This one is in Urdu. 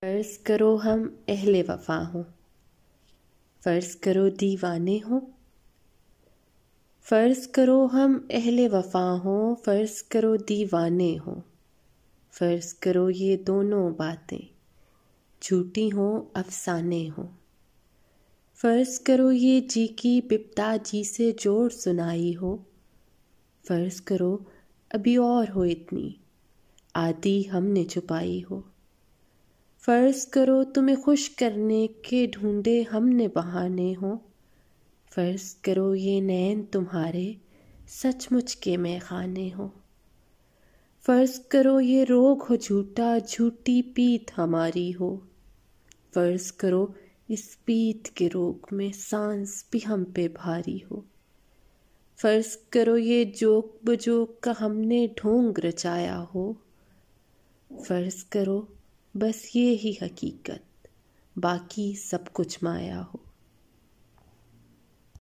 فرض کرو ہم اہل وفا ہوں، فرض کرو دیوانے ہوں، فرض کرو ہم اہل وفا ہوں، فرض کرو دیوانے ہوں، فرض کرو یہ دونوں باتیں جھوٹی ہوں افسانے ہوں، فرض کرو یہ جی کی بپتا جی سے جوڑ سنائی ہو، فرض کرو ابھی اور ہو اتنی آدھی ہم نے چھپائی ہو، فرض کرو تمہیں خوش کرنے کے ڈھونڈے ہم نے بہانے ہوں، فرض کرو یہ نین تمہارے سچ مچ کے مے خانے ہوں، فرض کرو یہ روگ ہو جھوٹا جھوٹی پیت ہماری ہو، فرض کرو اس پیت کے روگ میں سانس بھی ہم پہ بھاری ہو، فرض کرو یہ جوک بجوک کا ہم نے ڈھونگ رچایا ہو، فرض کرو بس یہ ہی حقیقت باقی سب کچھ مایا ہو۔